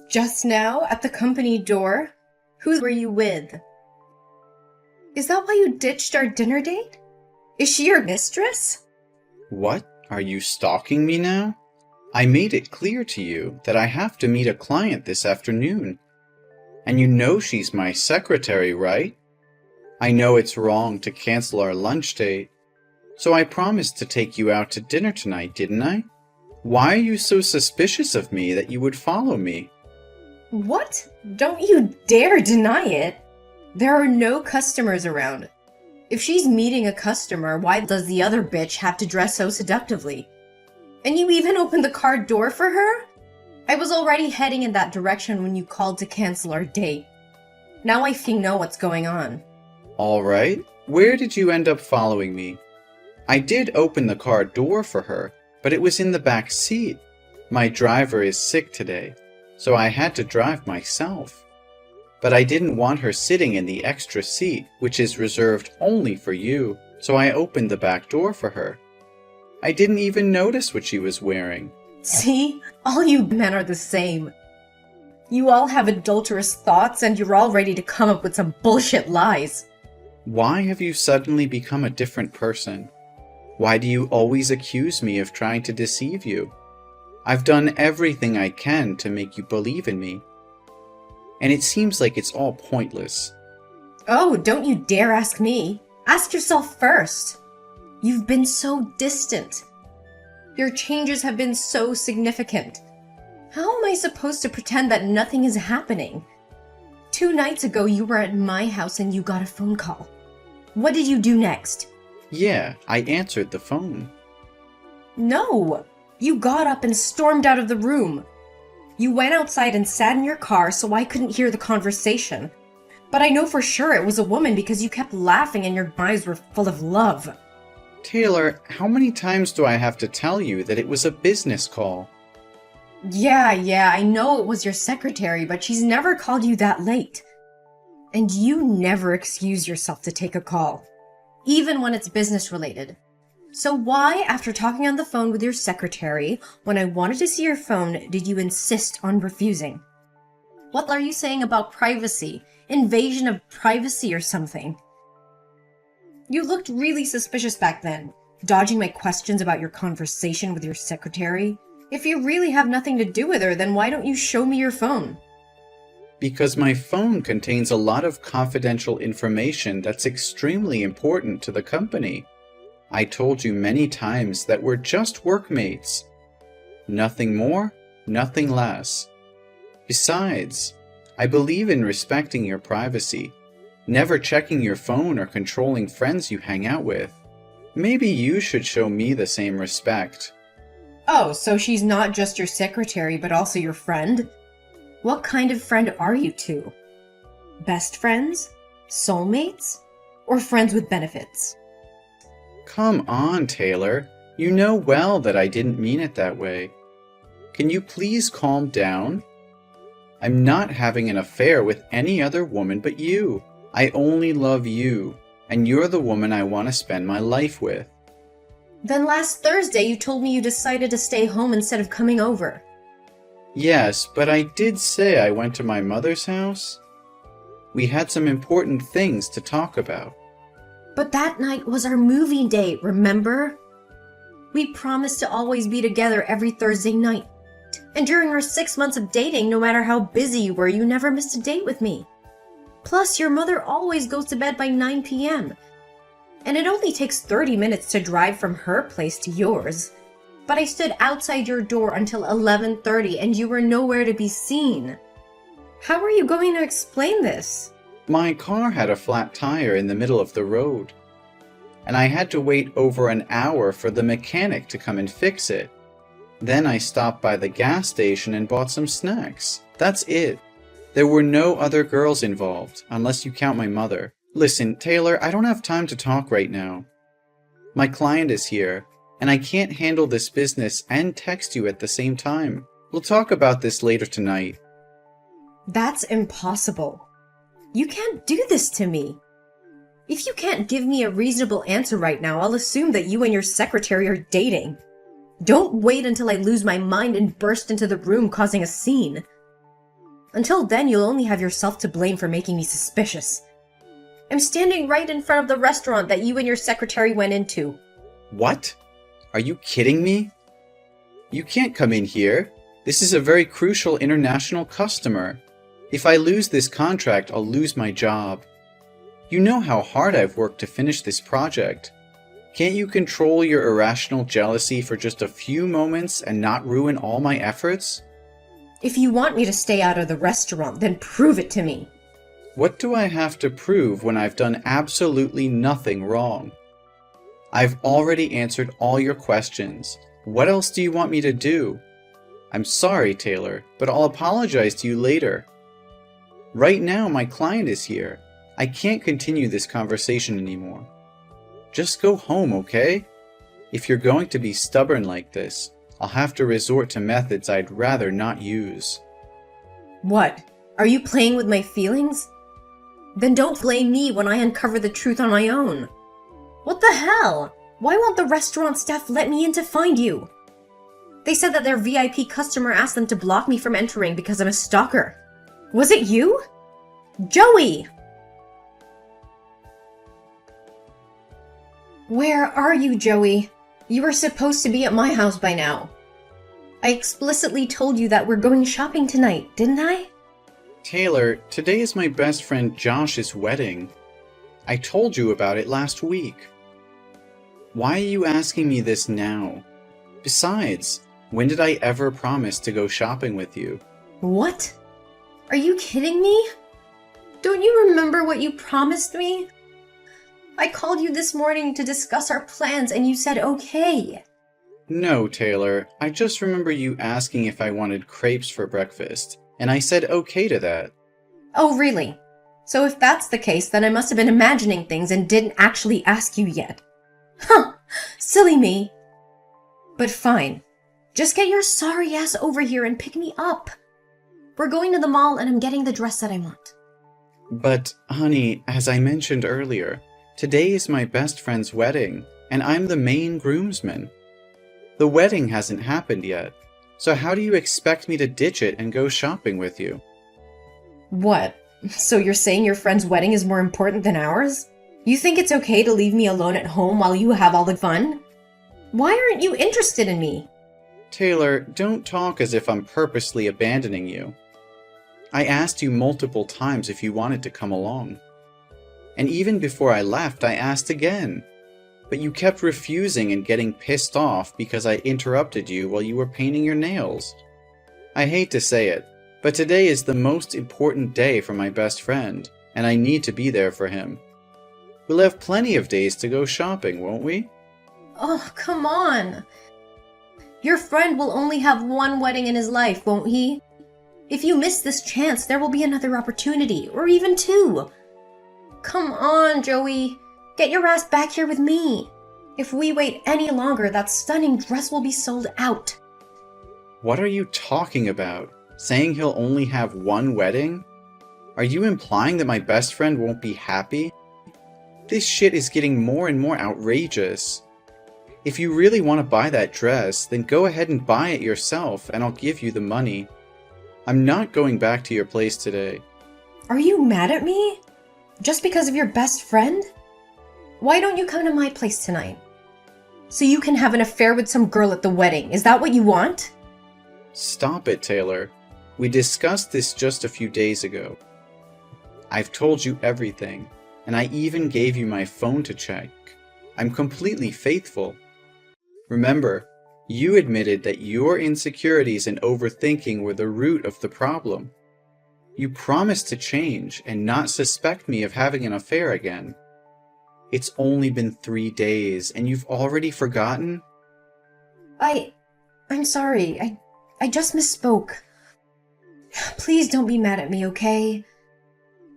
Just now, at the company door? Who were you with? Is that why you ditched our dinner date? Is she your mistress? What? Are you stalking me now? I made it clear to you that I have to meet a client this afternoon. And you know she's my secretary, right? I know it's wrong to cancel our lunch date, so I promised to take you out to dinner tonight, didn't I? Why are you so suspicious of me that you would follow me? What? Don't you dare deny it! There are no customers around. If she's meeting a customer, why does the other bitch have to dress so seductively? And you even opened the car door for her? I was already heading in that direction when you called to cancel our date. Now I know what's going on. All right, where did you end up following me? I did open the car door for her, but it was in the back seat. My driver is sick today, so I had to drive myself. But I didn't want her sitting in the extra seat, which is reserved only for you, so I opened the back door for her. I didn't even notice what she was wearing. See? All you men are the same. You all have adulterous thoughts and you're all ready to come up with some bullshit lies. Why have you suddenly become a different person? Why do you always accuse me of trying to deceive you? I've done everything I can to make you believe in me. And it seems like it's all pointless. Oh, don't you dare ask me. Ask yourself first. You've been so distant. Your changes have been so significant. How am I supposed to pretend that nothing is happening? 2 nights ago, you were at my house and you got a phone call. What did you do next? Yeah, I answered the phone. No! You got up and stormed out of the room. You went outside and sat in your car so I couldn't hear the conversation. But I know for sure it was a woman because you kept laughing and your eyes were full of love. Taylor, how many times do I have to tell you that it was a business call? Yeah, I know it was your secretary, but she's never called you that late. And you never excuse yourself to take a call, even when it's business related. So why, after talking on the phone with your secretary, when I wanted to see your phone, did you insist on refusing? What are you saying about privacy? Invasion of privacy or something? You looked really suspicious back then, dodging my questions about your conversation with your secretary. If you really have nothing to do with her, then why don't you show me your phone? Because my phone contains a lot of confidential information that's extremely important to the company. I told you many times that we're just workmates. Nothing more, nothing less. Besides, I believe in respecting your privacy, never checking your phone or controlling friends you hang out with. Maybe you should show me the same respect. Oh, so she's not just your secretary, but also your friend? What kind of friend are you two? Best friends? Soulmates? Or friends with benefits? Come on, Taylor. You know well that I didn't mean it that way. Can you please calm down? I'm not having an affair with any other woman but you. I only love you, and you're the woman I want to spend my life with. Then last Thursday you told me you decided to stay home instead of coming over. Yes, but I did say I went to my mother's house. We had some important things to talk about. But that night was our movie date, remember? We promised to always be together every Thursday night. And during our 6 months of dating, no matter how busy you were, you never missed a date with me. Plus, your mother always goes to bed by 9 p.m. And it only takes 30 minutes to drive from her place to yours. But I stood outside your door until 11:30 and you were nowhere to be seen. How are you going to explain this? My car had a flat tire in the middle of the road, and I had to wait over an hour for the mechanic to come and fix it. Then I stopped by the gas station and bought some snacks. That's it. There were no other girls involved, unless you count my mother. Listen, Taylor, I don't have time to talk right now. My client is here, and I can't handle this business and text you at the same time. We'll talk about this later tonight. That's impossible. You can't do this to me. If you can't give me a reasonable answer right now, I'll assume that you and your secretary are dating. Don't wait until I lose my mind and burst into the room causing a scene. Until then, you'll only have yourself to blame for making me suspicious. I'm standing right in front of the restaurant that you and your secretary went into. What? Are you kidding me? You can't come in here. This is a very crucial international customer. If I lose this contract, I'll lose my job. You know how hard I've worked to finish this project. Can't you control your irrational jealousy for just a few moments and not ruin all my efforts? If you want me to stay out of the restaurant, then prove it to me. What do I have to prove when I've done absolutely nothing wrong? I've already answered all your questions. What else do you want me to do? I'm sorry, Taylor, but I'll apologize to you later. Right now, my client is here. I can't continue this conversation anymore. Just go home, okay? If you're going to be stubborn like this, I'll have to resort to methods I'd rather not use. What? Are you playing with my feelings? Then don't blame me when I uncover the truth on my own. What the hell? Why won't the restaurant staff let me in to find you? They said that their VIP customer asked them to block me from entering because I'm a stalker. Was it you? Joey! Where are you, Joey? You were supposed to be at my house by now. I explicitly told you that we're going shopping tonight, didn't I? Taylor, today is my best friend Josh's wedding. I told you about it last week. Why are you asking me this now? Besides, when did I ever promise to go shopping with you? What? Are you kidding me? Don't you remember what you promised me? I called you this morning to discuss our plans and you said okay. No, Taylor. I just remember you asking if I wanted crepes for breakfast, and I said okay to that. Oh, really? So if that's the case, then I must have been imagining things and didn't actually ask you yet. Huh! Silly me. But fine. Just get your sorry ass over here and pick me up. We're going to the mall and I'm getting the dress that I want. But, honey, as I mentioned earlier, today is my best friend's wedding, and I'm the main groomsman. The wedding hasn't happened yet, so how do you expect me to ditch it and go shopping with you? What? So you're saying your friend's wedding is more important than ours? You think it's okay to leave me alone at home while you have all the fun? Why aren't you interested in me? Taylor, don't talk as if I'm purposely abandoning you. I asked you multiple times if you wanted to come along. And even before I left, I asked again. But you kept refusing and getting pissed off because I interrupted you while you were painting your nails. I hate to say it, but today is the most important day for my best friend, and I need to be there for him. We'll have plenty of days to go shopping, won't we? Oh, come on. Your friend will only have one wedding in his life, won't he? If you miss this chance, there will be another opportunity, or even two. Come on, Joey. Get your ass back here with me. If we wait any longer, that stunning dress will be sold out. What are you talking about? Saying he'll only have one wedding? Are you implying that my best friend won't be happy? This shit is getting more and more outrageous. If you really want to buy that dress, then go ahead and buy it yourself and I'll give you the money. I'm not going back to your place today. Are you mad at me? Just because of your best friend? Why don't you come to my place tonight? So you can have an affair with some girl at the wedding. Is that what you want? Stop it, Taylor. We discussed this just a few days ago. I've told you everything, and I even gave you my phone to check. I'm completely faithful. Remember, you admitted that your insecurities and overthinking were the root of the problem. You promised to change and not suspect me of having an affair again. It's only been 3 days, and you've already forgotten? I'm sorry. I just misspoke. Please don't be mad at me, okay?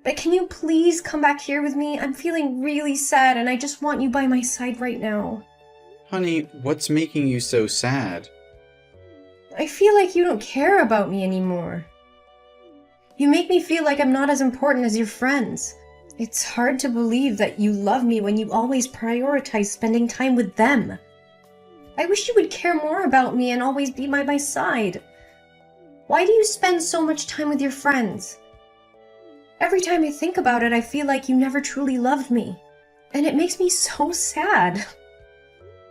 But can you please come back here with me? I'm feeling really sad, and I just want you by my side right now. Honey, what's making you so sad? I feel like you don't care about me anymore. You make me feel like I'm not as important as your friends. It's hard to believe that you love me when you always prioritize spending time with them. I wish you would care more about me and always be by my side. Why do you spend so much time with your friends? Every time I think about it, I feel like you never truly loved me. And it makes me so sad.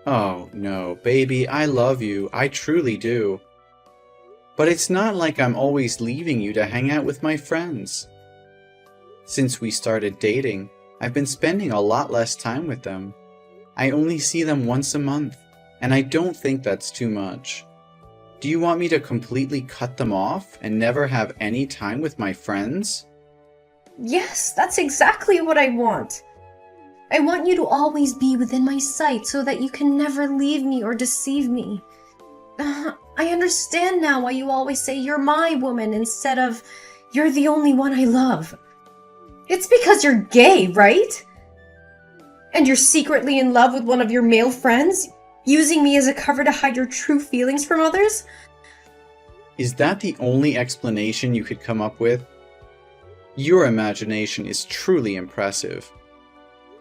Oh, no, baby, I love you. I truly do. But it's not like I'm always leaving you to hang out with my friends. Since we started dating, I've been spending a lot less time with them. I only see them once a month, and I don't think that's too much. Do you want me to completely cut them off and never have any time with my friends? Yes, that's exactly what I want. I want you to always be within my sight so that you can never leave me or deceive me. I understand now why you always say you're my woman instead of you're the only one I love. It's because you're gay, right? And you're secretly in love with one of your male friends, using me as a cover to hide your true feelings from others? Is that the only explanation you could come up with? Your imagination is truly impressive.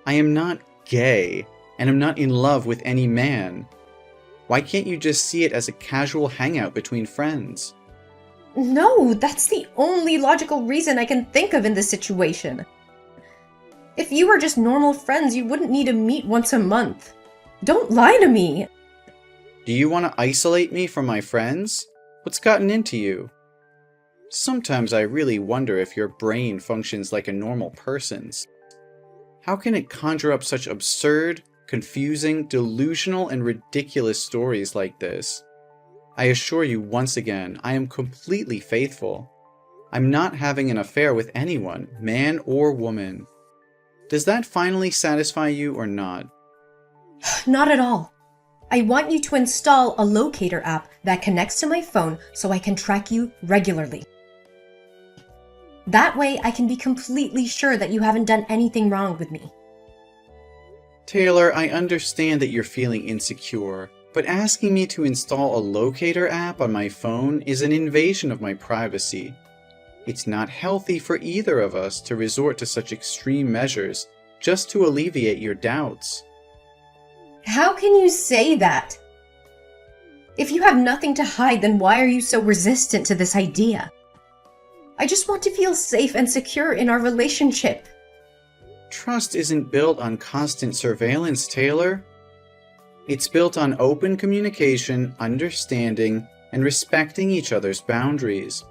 I am not gay, and I'm not in love with any man. Why can't you just see it as a casual hangout between friends? No, that's the only logical reason I can think of in this situation. If you were just normal friends, you wouldn't need to meet once a month. Don't lie to me. Do you want to isolate me from my friends? What's gotten into you? Sometimes I really wonder if your brain functions like a normal person's. How can it conjure up such absurd, confusing, delusional, and ridiculous stories like this? I assure you once again, I am completely faithful. I'm not having an affair with anyone, man or woman. Does that finally satisfy you or not? Not at all. I want you to install a locator app that connects to my phone so I can track you regularly. That way I can be completely sure that you haven't done anything wrong with me. Taylor, I understand that you're feeling insecure, but asking me to install a locator app on my phone is an invasion of my privacy. It's not healthy for either of us to resort to such extreme measures just to alleviate your doubts. How can you say that? If you have nothing to hide, then why are you so resistant to this idea? I just want to feel safe and secure in our relationship. Trust isn't built on constant surveillance, Taylor. It's built on open communication, understanding, and respecting each other's boundaries.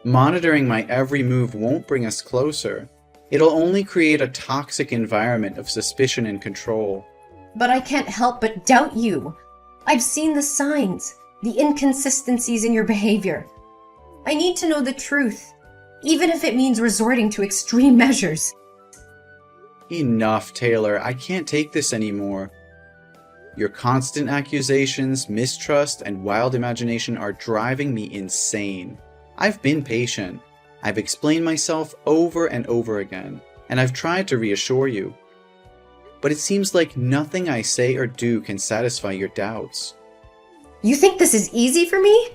Monitoring my every move won't bring us closer. It'll only create a toxic environment of suspicion and control. But I can't help but doubt you. I've seen the signs, the inconsistencies in your behavior. I need to know the truth, even if it means resorting to extreme measures. Enough, Taylor. I can't take this anymore. Your constant accusations, mistrust, and wild imagination are driving me insane. I've been patient. I've explained myself over and over again, and I've tried to reassure you. But it seems like nothing I say or do can satisfy your doubts. You think this is easy for me?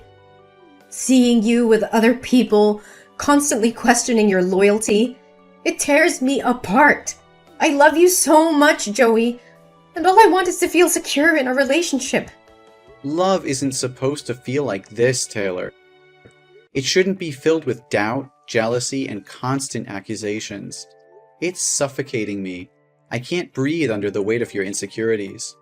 Seeing you with other people, constantly questioning your loyalty, it tears me apart. I love you so much, Joey, and all I want is to feel secure in a relationship. Love isn't supposed to feel like this, Taylor. It shouldn't be filled with doubt, jealousy, and constant accusations. It's suffocating me. I can't breathe under the weight of your insecurities.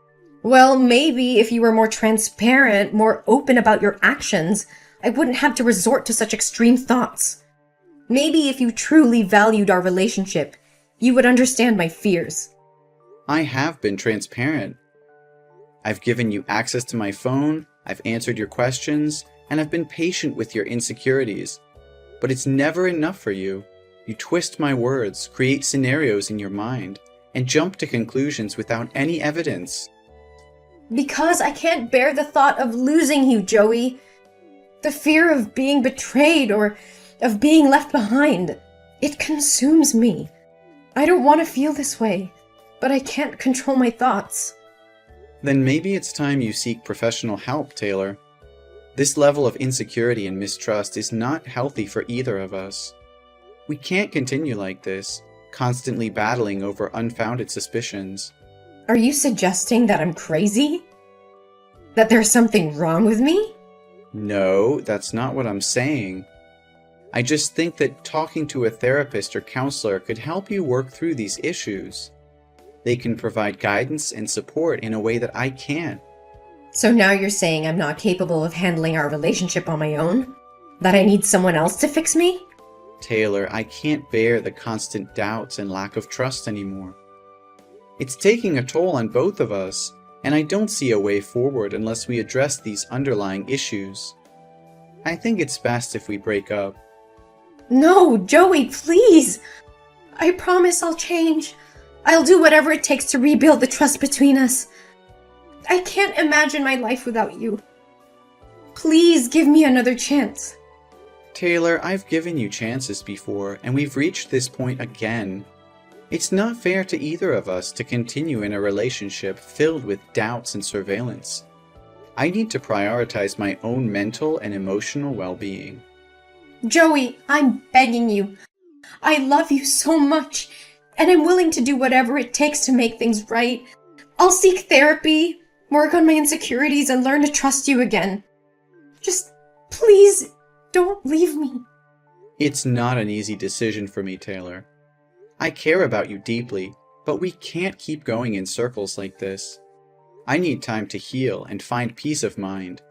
Well, maybe if you were more transparent, more open about your actions, I wouldn't have to resort to such extreme thoughts. Maybe if you truly valued our relationship, you would understand my fears. I have been transparent. I've given you access to my phone, I've answered your questions, and I've been patient with your insecurities. But it's never enough for you. You twist my words, create scenarios in your mind, and jump to conclusions without any evidence. Because I can't bear the thought of losing you, Joey. The fear of being betrayed or of being left behind. It consumes me. I don't want to feel this way, but I can't control my thoughts. Then maybe it's time you seek professional help, Taylor. This level of insecurity and mistrust is not healthy for either of us. We can't continue like this, constantly battling over unfounded suspicions. Are you suggesting that I'm crazy? That there's something wrong with me? No, that's not what I'm saying. I just think that talking to a therapist or counselor could help you work through these issues. They can provide guidance and support in a way that I can't. So now you're saying I'm not capable of handling our relationship on my own? That I need someone else to fix me? Taylor, I can't bear the constant doubts and lack of trust anymore. It's taking a toll on both of us, and I don't see a way forward unless we address these underlying issues. I think it's best if we break up. No, Joey, please! I promise I'll change. I'll do whatever it takes to rebuild the trust between us. I can't imagine my life without you. Please give me another chance. Taylor, I've given you chances before, and we've reached this point again. It's not fair to either of us to continue in a relationship filled with doubts and surveillance. I need to prioritize my own mental and emotional well-being. Joey, I'm begging you. I love you so much, and I'm willing to do whatever it takes to make things right. I'll seek therapy, work on my insecurities, and learn to trust you again. Just please don't leave me. It's not an easy decision for me, Taylor. I care about you deeply, but we can't keep going in circles like this. I need time to heal and find peace of mind.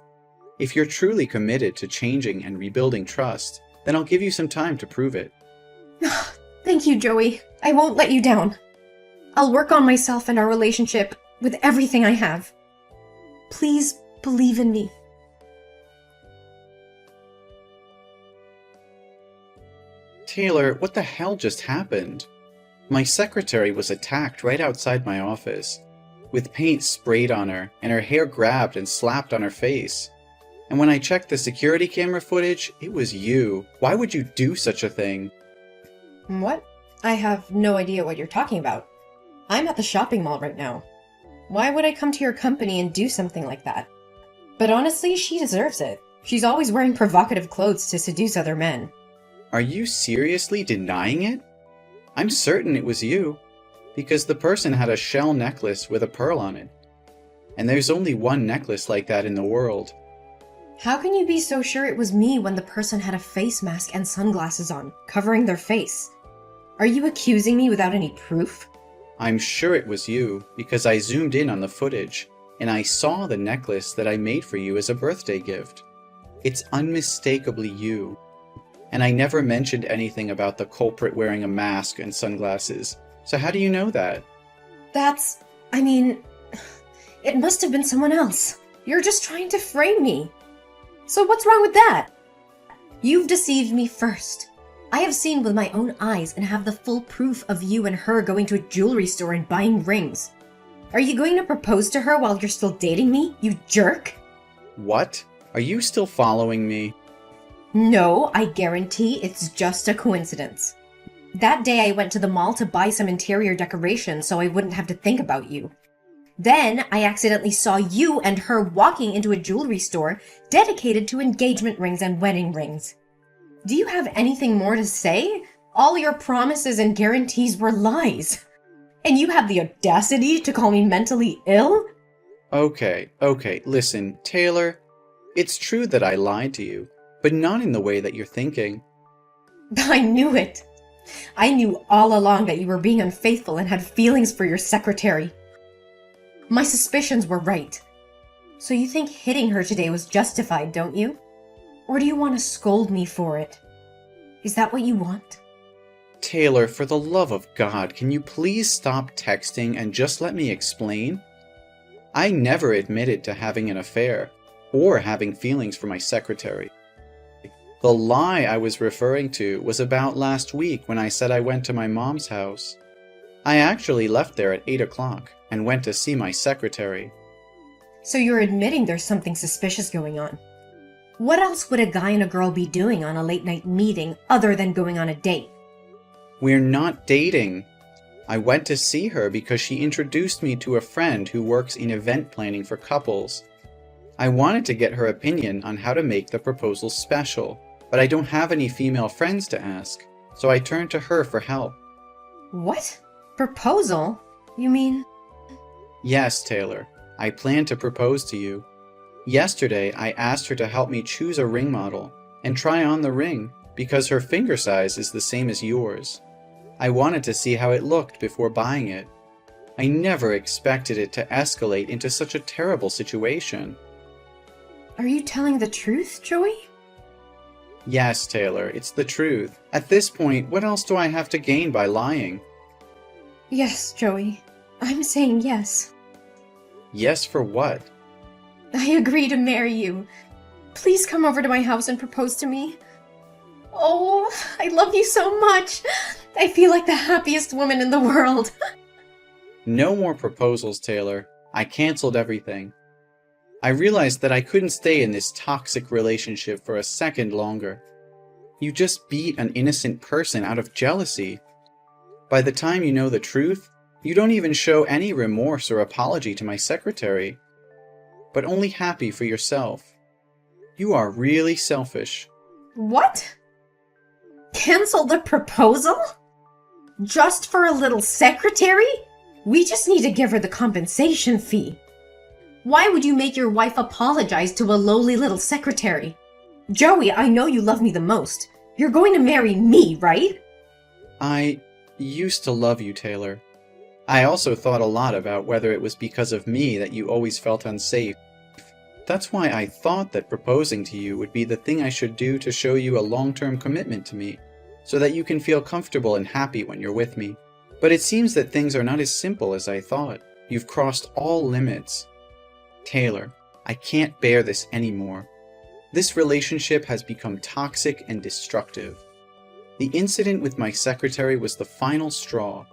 If you're truly committed to changing and rebuilding trust, then I'll give you some time to prove it. Thank you, Joey. I won't let you down. I'll work on myself and our relationship with everything I have. Please believe in me. Taylor, what the hell just happened? My secretary was attacked right outside my office, with paint sprayed on her and her hair grabbed and slapped on her face. And when I checked the security camera footage, it was you. Why would you do such a thing? What? I have no idea what you're talking about. I'm at the shopping mall right now. Why would I come to your company and do something like that? But honestly, she deserves it. She's always wearing provocative clothes to seduce other men. Are you seriously denying it? I'm certain it was you, because the person had a shell necklace with a pearl on it. And there's only one necklace like that in the world. How can you be so sure it was me when the person had a face mask and sunglasses on, covering their face? Are you accusing me without any proof? I'm sure it was you, because I zoomed in on the footage, and I saw the necklace that I made for you as a birthday gift. It's unmistakably you. And I never mentioned anything about the culprit wearing a mask and sunglasses. So how do you know that? It must have been someone else. You're just trying to frame me. So what's wrong with that? You've deceived me first. I have seen with my own eyes and have the full proof of you and her going to a jewelry store and buying rings. Are you going to propose to her while you're still dating me, you jerk? What? Are you still following me? No, I guarantee it's just a coincidence. That day I went to the mall to buy some interior decoration so I wouldn't have to think about you. Then I accidentally saw you and her walking into a jewelry store dedicated to engagement rings and wedding rings. Do you have anything more to say? All your promises and guarantees were lies. And you have the audacity to call me mentally ill? Okay, listen, Taylor. It's true that I lied to you, but not in the way that you're thinking. I knew it. I knew all along that you were being unfaithful and had feelings for your secretary. My suspicions were right. So you think hitting her today was justified, don't you? Or do you want to scold me for it? Is that what you want? Taylor, for the love of God, can you please stop texting and just let me explain? I never admitted to having an affair or having feelings for my secretary. The lie I was referring to was about last week when I said I went to my mom's house. I actually left there at 8 o'clock and went to see my secretary. So you're admitting there's something suspicious going on. What else would a guy and a girl be doing on a late-night meeting other than going on a date? We're not dating. I went to see her because she introduced me to a friend who works in event planning for couples. I wanted to get her opinion on how to make the proposal special, but I don't have any female friends to ask, so I turned to her for help. What? Proposal? You mean? Yes, Taylor. I plan to propose to you. Yesterday, I asked her to help me choose a ring model and try on the ring because her finger size is the same as yours. I wanted to see how it looked before buying it. I never expected it to escalate into such a terrible situation. Are you telling the truth, Joey? Yes, Taylor, it's the truth. At this point, what else do I have to gain by lying? Yes, Joey. I'm saying yes. Yes for what? I agree to marry you. Please come over to my house and propose to me. Oh, I love you so much. I feel like the happiest woman in the world. No more proposals, Taylor. I canceled everything. I realized that I couldn't stay in this toxic relationship for a second longer. You just beat an innocent person out of jealousy. By the time you know the truth, you don't even show any remorse or apology to my secretary, but only happy for yourself. You are really selfish. What? Cancel the proposal? Just for a little secretary? We just need to give her the compensation fee. Why would you make your wife apologize to a lowly little secretary? Joey, I know you love me the most. You're going to marry me, right? I used to love you, Taylor. I also thought a lot about whether it was because of me that you always felt unsafe. That's why I thought that proposing to you would be the thing I should do to show you a long-term commitment to me, so that you can feel comfortable and happy when you're with me. But it seems that things are not as simple as I thought. You've crossed all limits. Taylor, I can't bear this anymore. This relationship has become toxic and destructive. The incident with my secretary was the final straw.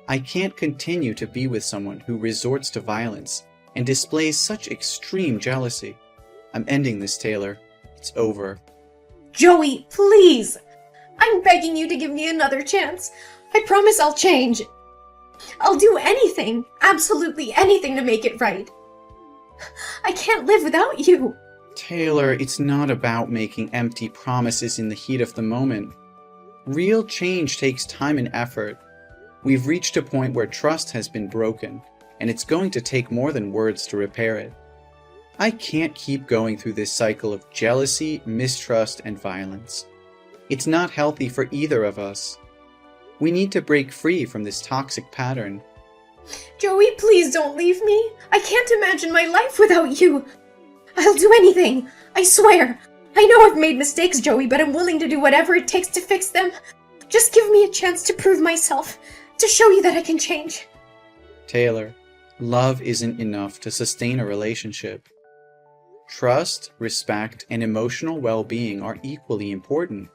I can't continue to be with someone who resorts to violence and displays such extreme jealousy. I'm ending this, Taylor. It's over. Joey, please! I'm begging you to give me another chance. I promise I'll change. I'll do anything, absolutely anything to make it right. I can't live without you. Taylor, it's not about making empty promises in the heat of the moment. Real change takes time and effort. We've reached a point where trust has been broken, and it's going to take more than words to repair it. I can't keep going through this cycle of jealousy, mistrust, and violence. It's not healthy for either of us. We need to break free from this toxic pattern. Joey, please don't leave me. I can't imagine my life without you. I'll do anything. I swear. I know I've made mistakes, Joey, but I'm willing to do whatever it takes to fix them. Just give me a chance to prove myself, to show you that I can change. Taylor, love isn't enough to sustain a relationship. Trust, respect, and emotional well-being are equally important.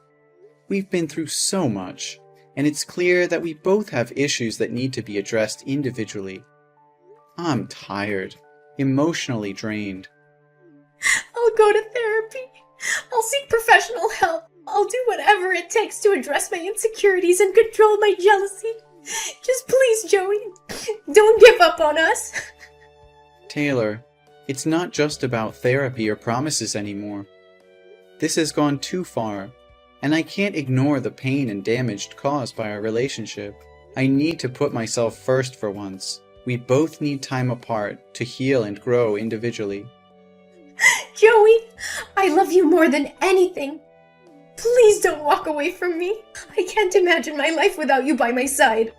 We've been through so much, and it's clear that we both have issues that need to be addressed individually. I'm tired, emotionally drained. I'll go to therapy. I'll seek professional help. I'll do whatever it takes to address my insecurities and control my jealousy. Just please, Joey, don't give up on us. Taylor, it's not just about therapy or promises anymore. This has gone too far, and I can't ignore the pain and damage caused by our relationship. I need to put myself first for once. We both need time apart to heal and grow individually. Joey, I love you more than anything. Please don't walk away from me. I can't imagine my life without you by my side.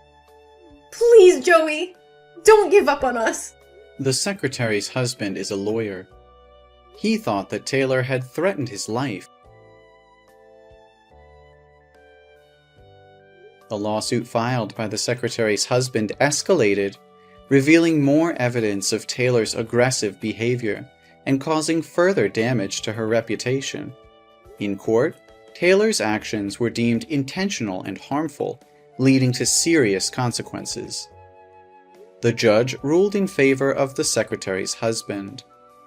Please, Joey, don't give up on us. The secretary's husband is a lawyer. He thought that Taylor had threatened his life. The lawsuit filed by the secretary's husband escalated, revealing more evidence of Taylor's aggressive behavior and causing further damage to her reputation. In court, Taylor's actions were deemed intentional and harmful, leading to serious consequences. The judge ruled in favor of the secretary's husband,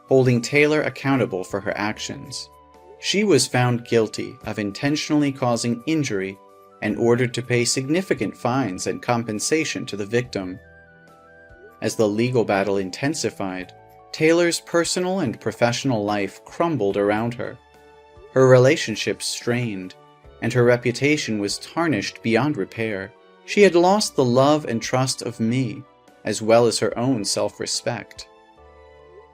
holding Taylor accountable for her actions. She was found guilty of intentionally causing injury and ordered to pay significant fines and compensation to the victim. As the legal battle intensified, Taylor's personal and professional life crumbled around her. Her relationships strained, and her reputation was tarnished beyond repair. She had lost the love and trust of me, as well as her own self-respect.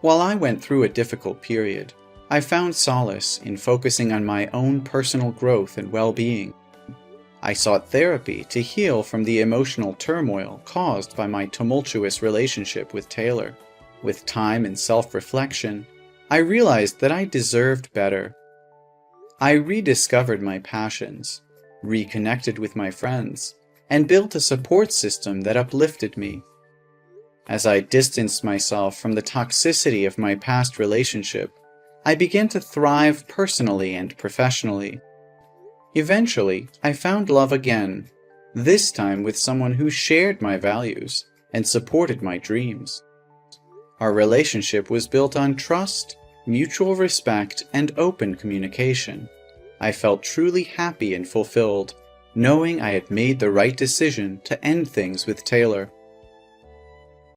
While I went through a difficult period, I found solace in focusing on my own personal growth and well-being. I sought therapy to heal from the emotional turmoil caused by my tumultuous relationship with Taylor. With time and self-reflection, I realized that I deserved better. I rediscovered my passions, reconnected with my friends, and built a support system that uplifted me. As I distanced myself from the toxicity of my past relationship, I began to thrive personally and professionally. Eventually, I found love again, this time with someone who shared my values and supported my dreams. Our relationship was built on trust, mutual respect, and open communication. I felt truly happy and fulfilled, knowing I had made the right decision to end things with Taylor.